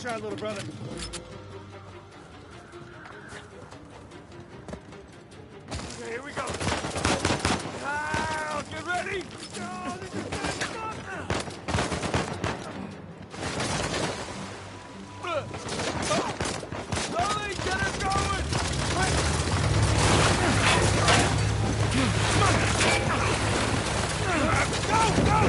shot, little brother. Okay, here we go. Ah, get ready. Oh, this is good stuff. Slowly, get her going. Go, go.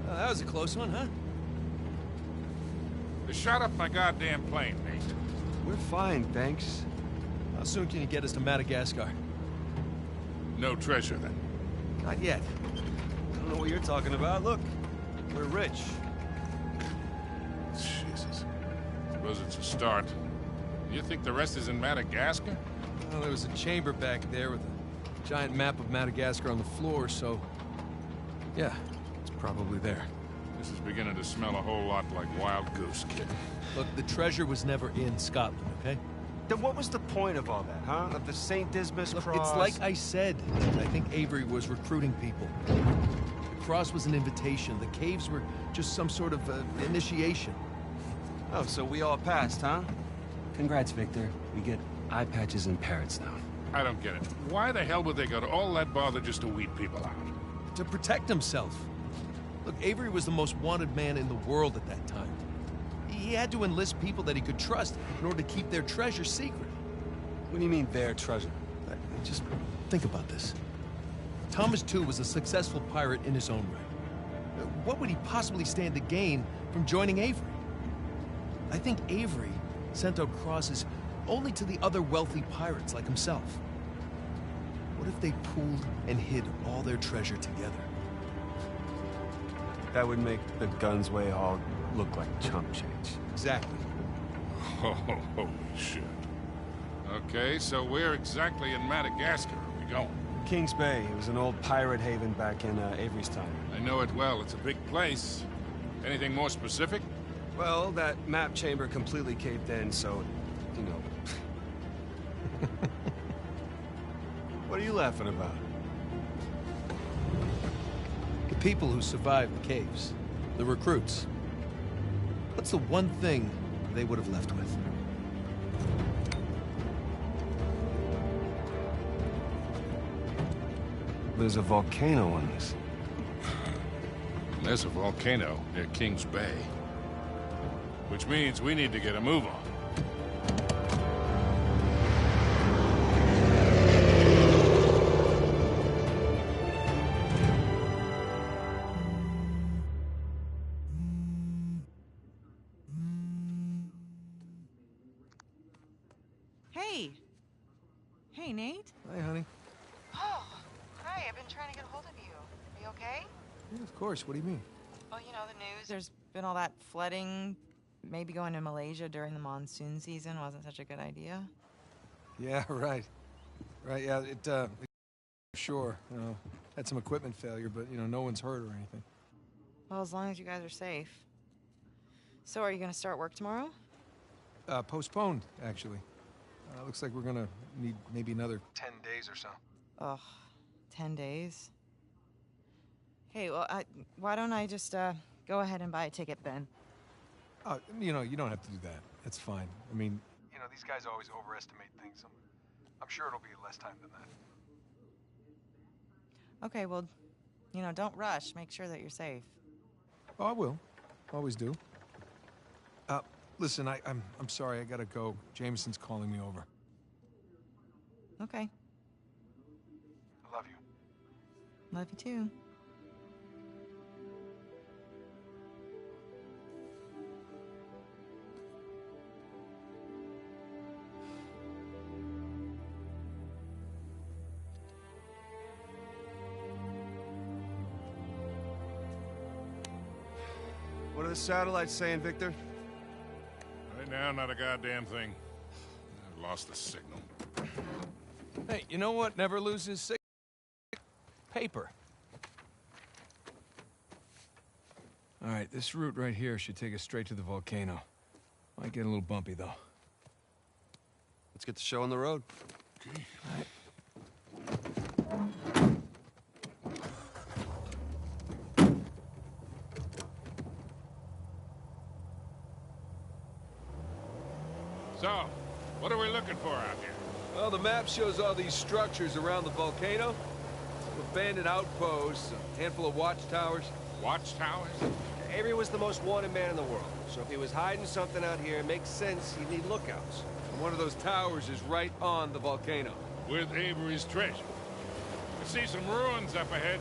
That was a close one, huh? They shot up my goddamn plane, Nate. We're fine, thanks. How soon can you get us to Madagascar? No treasure, then. Not yet. I don't know what you're talking about. Look, we're rich. Jesus. Suppose it's a start. You think the rest is in Madagascar? Well, there was a chamber back there with a giant map of Madagascar on the floor, so... yeah, it's probably there. This is beginning to smell a whole lot like Wild Goose, kid. Look, the treasure was never in Scotland, okay? Then what was the point of all that, huh? Of the St. Dismas Look, cross? it's like I said. I think Avery was recruiting people. The cross was an invitation. The caves were just some sort of initiation. Oh, so we all passed, huh? Congrats, Victor. We get eye patches and parrots now. I don't get it. Why the hell would they go to all that bother just to weed people out? To protect himself. Look, Avery was the most wanted man in the world at that time. He had to enlist people that he could trust in order to keep their treasure secret. What do you mean, their treasure? Just think about this. Thomas, too, was a successful pirate in his own right. What would he possibly stand to gain from joining Avery? I think Avery sent out crosses only to the other wealthy pirates like himself. What if they pooled and hid all their treasure together? That would make the Gunsway haul look like chump change. Exactly. Oh, holy shit. Okay, so where exactly in Madagascar are we going? Kings Bay. It was an old pirate haven back in Avery's time. I know it well. It's a big place. Anything more specific? Well, that map chamber completely caved in, so, you know. What are you laughing about? The people who survived the caves. The recruits. What's the one thing they would have left with? There's a volcano on this. There's a volcano near Kings Bay. Which means we need to get a move on. Hey. Hey, Nate. Hi, honey. Oh, hi. I've been trying to get a hold of you. Are you okay? Yeah, of course. What do you mean? Well, you know, the news. There's been all that flooding. Maybe going to Malaysia during the monsoon season wasn't such a good idea. Yeah, right. Right, yeah, sure, you know, had some equipment failure, but, you know, no one's hurt or anything. Well, as long as you guys are safe. So are you going to start work tomorrow? Postponed, actually. Looks like we're gonna need maybe another 10 days or so. Ugh, 10 days? Hey, well, why don't I just, go ahead and buy a ticket then? You know, you don't have to do that. That's fine. I mean, you know, these guys always overestimate things. I'm sure it'll be less time than that. Okay, well, you know, don't rush. Make sure that you're safe. Oh, I will. Always do. Listen, I'm sorry. I gotta go. Jameson's calling me over. Okay. I love you. Love you too. What are the satellites saying, Victor? Right now, not a goddamn thing. I've lost the signal. Hey, you know what never loses paper. All right, this route right here should take us straight to the volcano. Might get a little bumpy, though. Let's get the show on the road. So, what are we looking for out here? Well, the map shows all these structures around the volcano. Some abandoned outposts, a handful of watchtowers. Watchtowers? Avery was the most wanted man in the world, so if he was hiding something out here, it makes sense he'd need lookouts. And one of those towers is right on the volcano. With Avery's treasure. I see some ruins up ahead.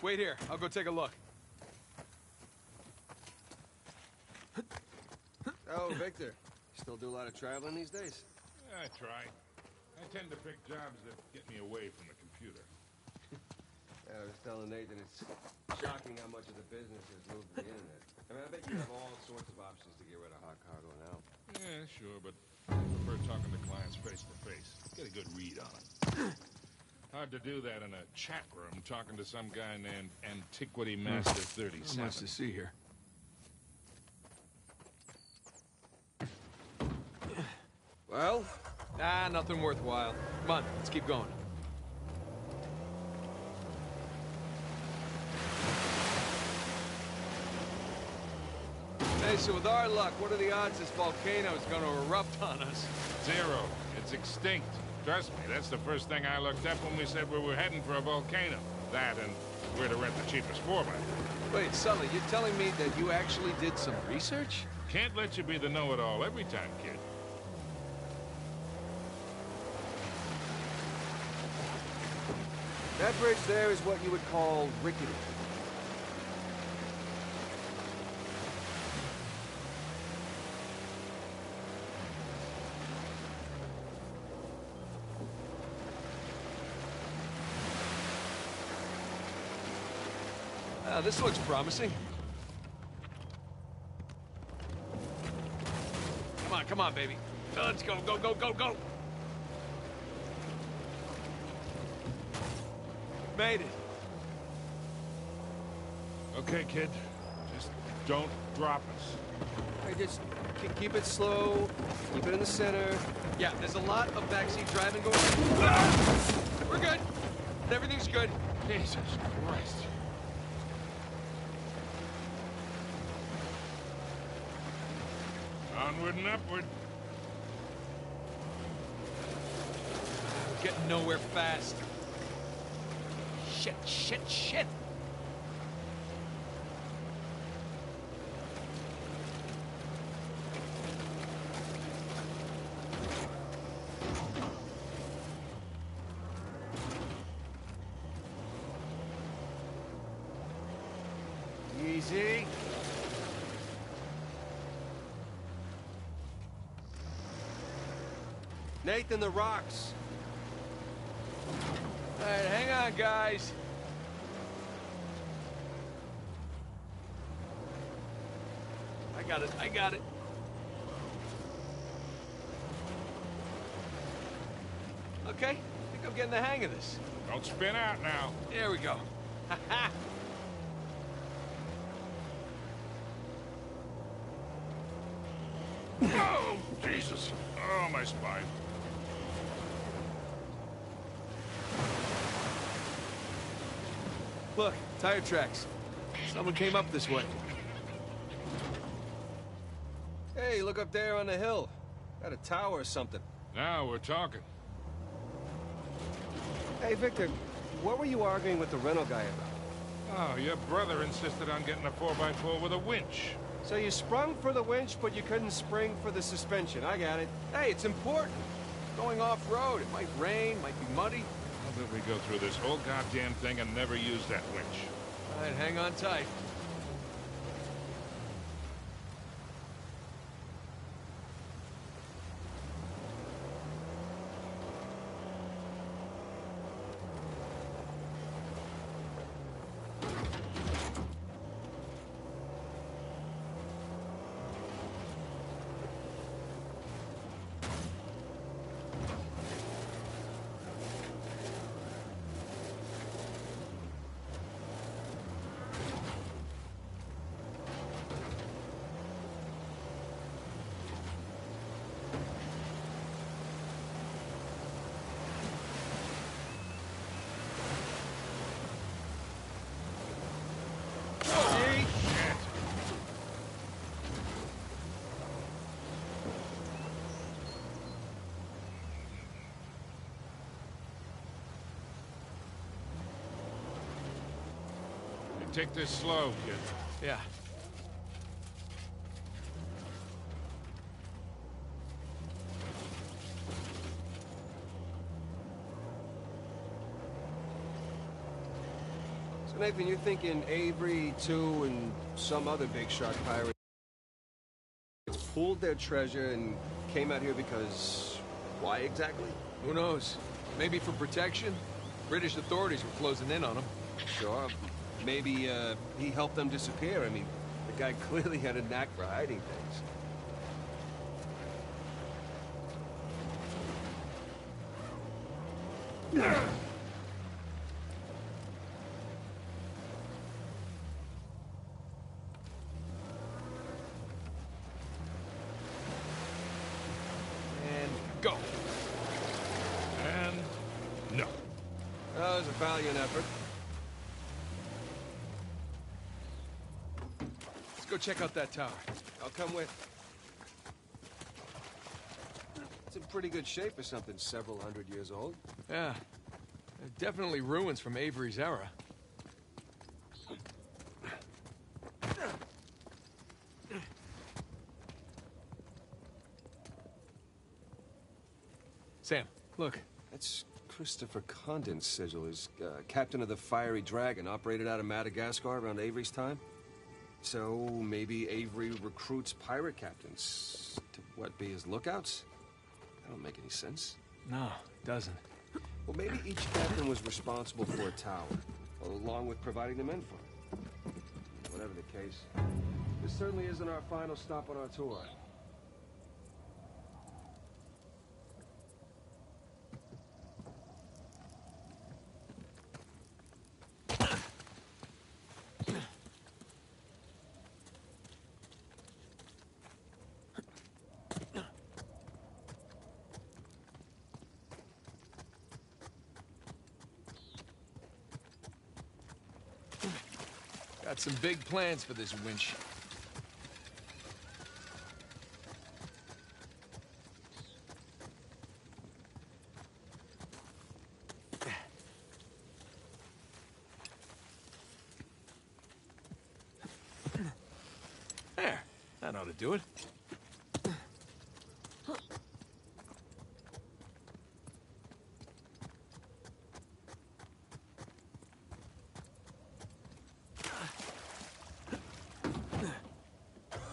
Wait here, I'll go take a look. Oh, Victor, you still do a lot of traveling these days? I try. I tend to pick jobs that get me away from the computer. Yeah, I was telling Nathan it's shocking how much of the business has moved to the internet. I mean, I bet you have all sorts of options to get rid of hot cargo now. Yeah, sure, but I prefer talking to clients face to face. Get a good read on them. Hard to do that in a chat room talking to some guy named Antiquity Master 37. Not much to see here. Well? Ah, nothing worthwhile. Come on, let's keep going. Hey, so with our luck, what are the odds this volcano is going to erupt on us? 0. It's extinct. Trust me, that's the first thing I looked up when we said we were heading for a volcano. That and where to rent the cheapest 4x4. Wait, Sully, you're telling me that you actually did some research? Can't let you be the know-it-all every time, kid. That bridge there is what you would call rickety. This looks promising. Come on, baby. Let's go, go, go, go, go! Made it. Okay, kid. Just don't drop us. Hey, just keep it slow, keep it in the center. Yeah, there's a lot of backseat driving going on. Ah! We're good. Everything's good. Jesus Christ. Onward and upward. We're getting nowhere fast. Shit, shit, shit! Easy. Nathan, the rocks. All right, hang on, guys. I got it. Okay, I think I'm getting the hang of this. Don't spin out now. There we go. Ha-ha! Oh, Jesus. Oh, my spine. Look, tire tracks. Someone came up this way. Hey, look up there on the hill. Got a tower or something. Now we're talking. Hey, Victor, what were you arguing with the rental guy about? Oh, your brother insisted on getting a 4x4 with a winch. So you sprung for the winch, but you couldn't spring for the suspension. I got it. Hey, it's important. Going off-road, it might rain, might be muddy. How did we go through this whole goddamn thing and never use that winch? All right, hang on tight. Take this slow, kid. Yeah. So, Nathan, you're thinking Avery, too, and some other big shot pirate pulled their treasure and came out here because... why exactly? Who knows? Maybe for protection? British authorities were closing in on him. Sure. Maybe, he helped them disappear. I mean, the guy clearly had a knack for hiding things. And go. And... no. That was a valiant effort. Let's go check out that tower. I'll come with. It's in pretty good shape for something several hundred years old. Yeah. Definitely ruins from Avery's era. Sam, look. That's Christopher Condon's sigil. He's captain of the Fiery Dragon, operated out of Madagascar around Avery's time. So maybe Avery recruits pirate captains to, what, be his lookouts? That don't make any sense. No, it doesn't. Well, maybe each captain was responsible for a tower, along with providing the men for it. Whatever the case, this certainly isn't our final stop on our tour. Got some big plans for this winch. There. That ought to do it.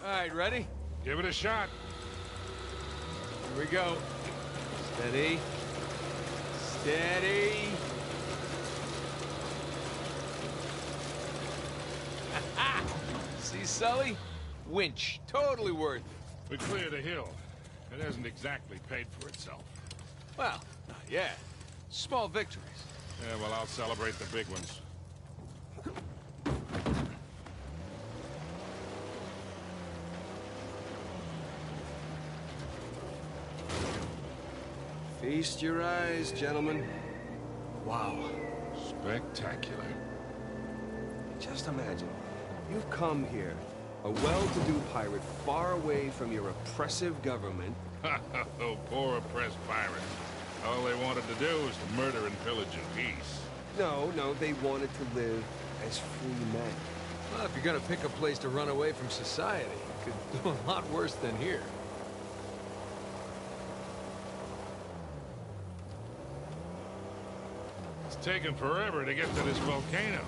All right, ready? Give it a shot. Here we go. Steady. Steady. See, Sully? Winch. Totally worth it. We cleared a hill. It hasn't exactly paid for itself. Well, not yet. Small victories. Yeah, well, I'll celebrate the big ones. Feast your eyes, gentlemen. Wow. Spectacular. Just imagine, you've come here, a well-to-do pirate far away from your oppressive government. Oh, poor oppressed pirates. All they wanted to do was to murder and pillage in peace. No, they wanted to live as free men. Well, if you're gonna pick a place to run away from society, you could do a lot worse than here. It's taken forever to get to this volcano.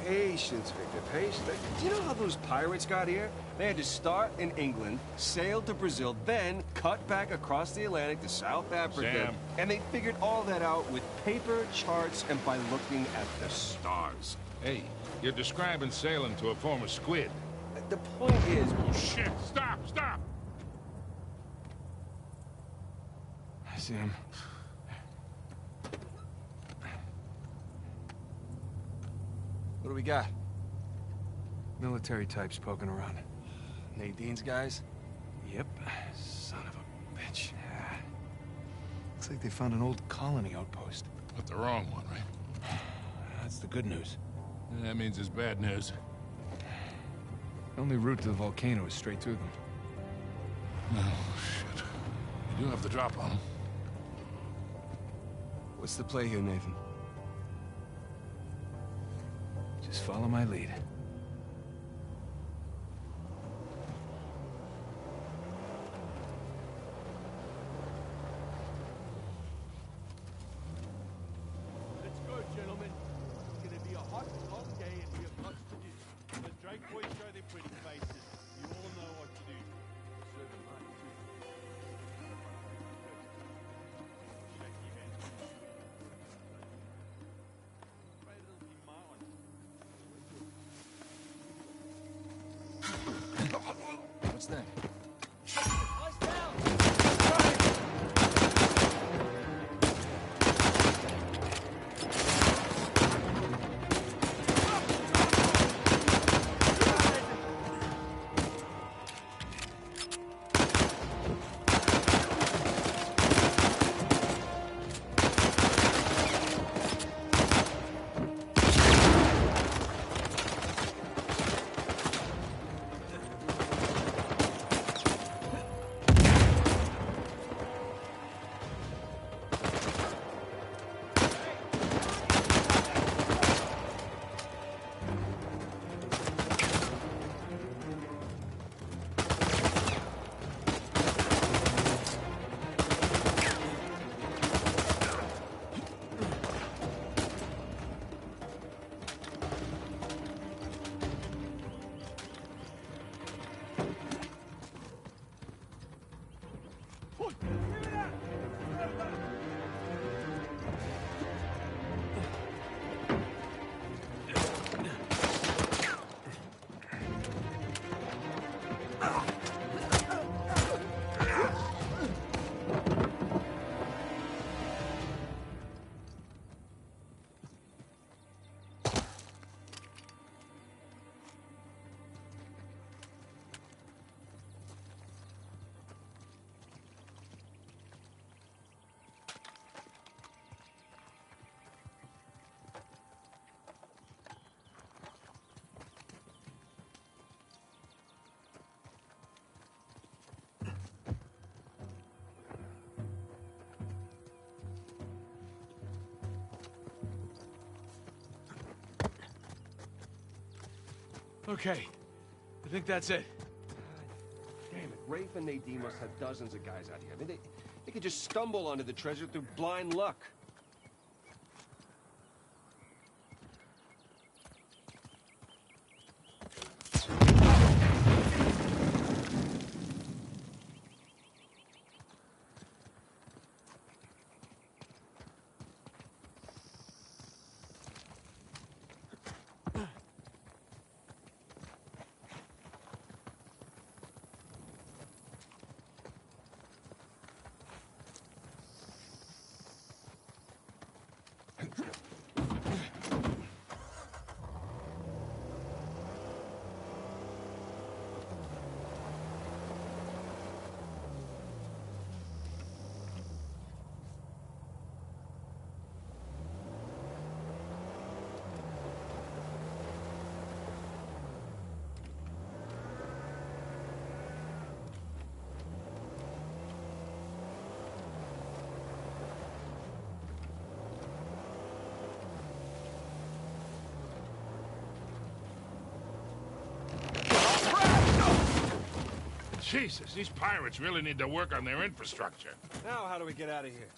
Patience, Victor, patience. Do you know how those pirates got here? They had to start in England, sail to Brazil, then cut back across the Atlantic to South Africa. Sam. And they figured all that out with paper, charts, and by looking at the stars. Hey, you're describing sailing to a former squid. The point is... Oh, shit! Stop! Stop! I see him. What do we got? Military types poking around. Nadine's guys? Yep. Son of a bitch. Yeah. Looks like they found an old colony outpost. But the wrong one, right? That's the good news. That means it's bad news. The only route to the volcano is straight through them. Oh, shit. You do have the drop on them. What's the play here, Nathan? Just follow my lead. thing? Okay. I think that's it. Damn it, Rafe and Nadine must have dozens of guys out here. I mean, they could just stumble onto the treasure through blind luck. Jesus, these pirates really need to work on their infrastructure. Now, how do we get out of here?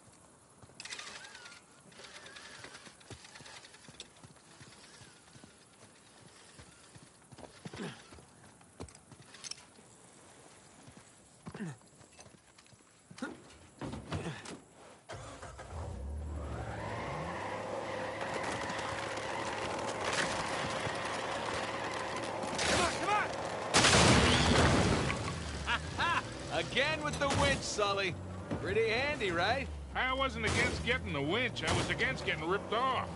Again with the winch, Sully. Pretty handy, right? I wasn't against getting the winch. I was against getting ripped off.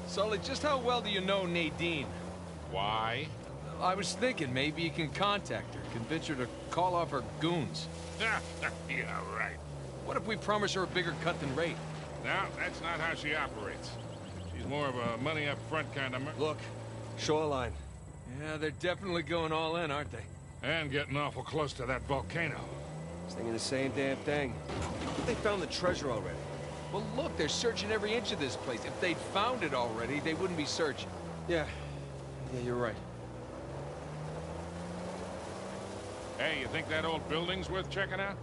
Sully, just how well do you know Nadine? Why? I was thinking maybe you can contact her, convince her to call off her goons. Yeah, right. What if we promise her a bigger cut than Rafe? No, that's not how she operates. She's more of a money-up-front kind of... Look, shoreline. Yeah, they're definitely going all in, aren't they? And getting awful close to that volcano. I was thinking the same damn thing. But they found the treasure already. Well, look, they're searching every inch of this place. If they'd found it already, they wouldn't be searching. Yeah, you're right. Hey, you think that old building's worth checking out?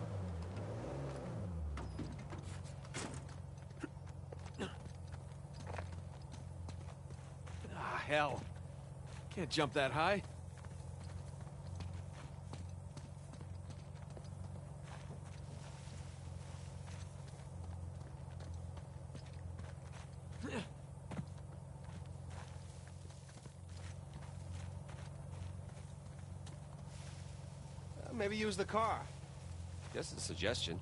Ah, hell. Can't jump that high. Maybe use the car. Just a suggestion.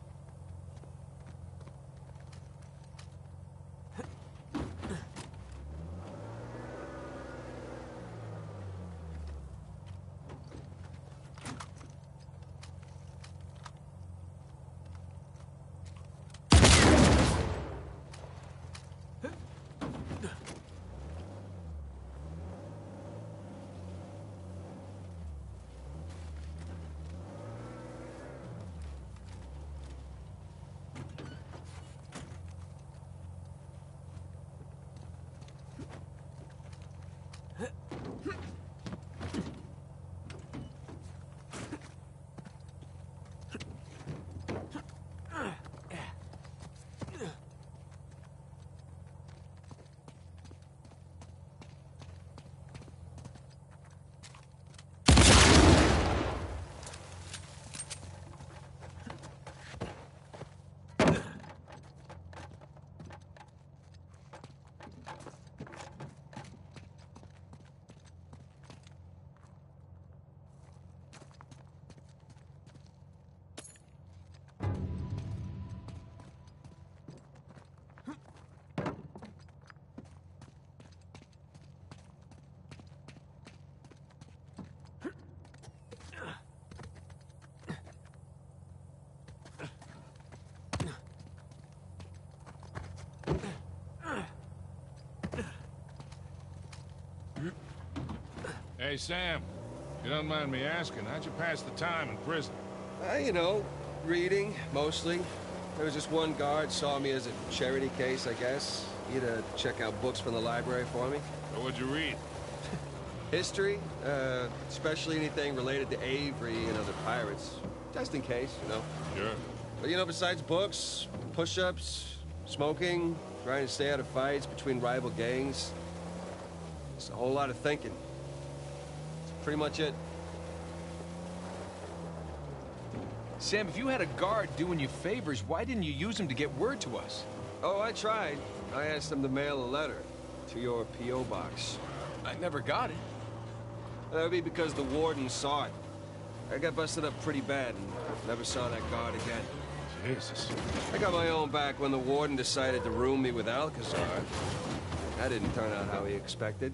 Hey, Sam. You don't mind me asking, how'd you pass the time in prison? You know, reading, mostly. There was just one guard saw me as a charity case, I guess. He had to check out books from the library for me. So what'd you read? History, especially anything related to Avery and other pirates. Just in case, you know. Sure. But, you know, besides books, push-ups, smoking, trying to stay out of fights between rival gangs, it's a whole lot of thinking. That's pretty much it. Sam, if you had a guard doing you favors, why didn't you use him to get word to us? Oh, I tried. I asked them to mail a letter to your P.O. box. I never got it. That would be because the warden saw it. I got busted up pretty bad and never saw that guard again. Jesus. I got my own back when the warden decided to room me with Alcazar. That didn't turn out how he expected.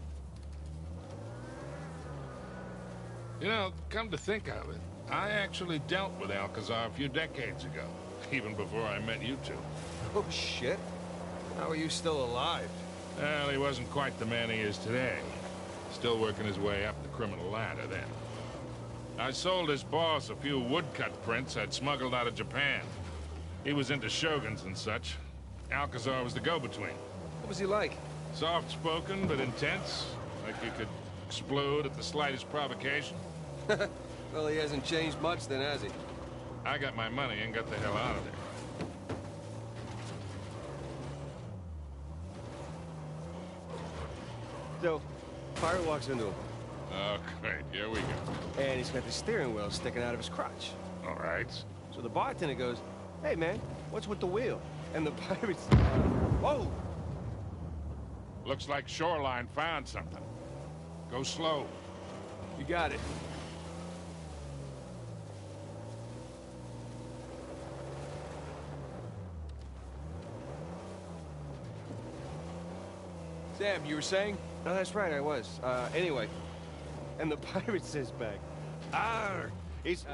You know, come to think of it, I actually dealt with Alcazar a few decades ago, even before I met you two. Oh, shit. How are you still alive? Well, he wasn't quite the man he is today. Still working his way up the criminal ladder then. I sold his boss a few woodcut prints I'd smuggled out of Japan. He was into shoguns and such. Alcazar was the go-between. What was he like? Soft-spoken but intense, like you could explode at the slightest provocation. Well, he hasn't changed much then, has he? I got my money and got the hell out of there. So, pirate walks into him, Oh, great. Here we go. and he's got the steering wheel sticking out of his crotch. All right. So the bartender goes, "Hey, man, what's with the wheel?" And the pirate's, "Whoa!" Looks like Shoreline found something. Go slow. You got it. Sam, you were saying? No, that's right, I was. Anyway, and the pirate says back, "Arr!" He's,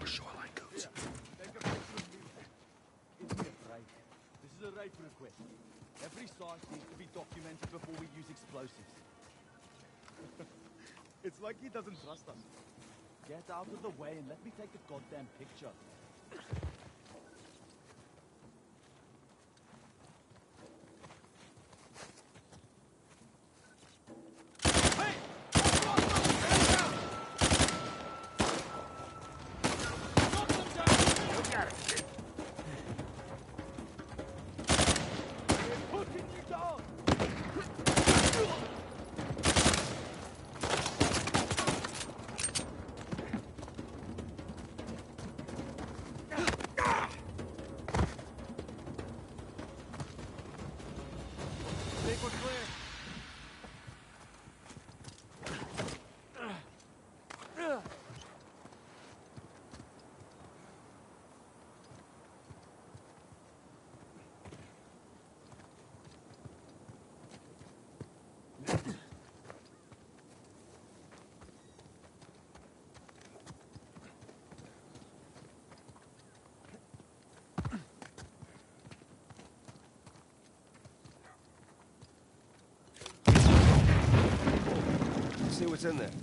Shoreline codes. This is a rape request. Every site needs to be documented before we use explosives. It's like he doesn't trust us. Get out of the way and let me take a goddamn picture. What's in there?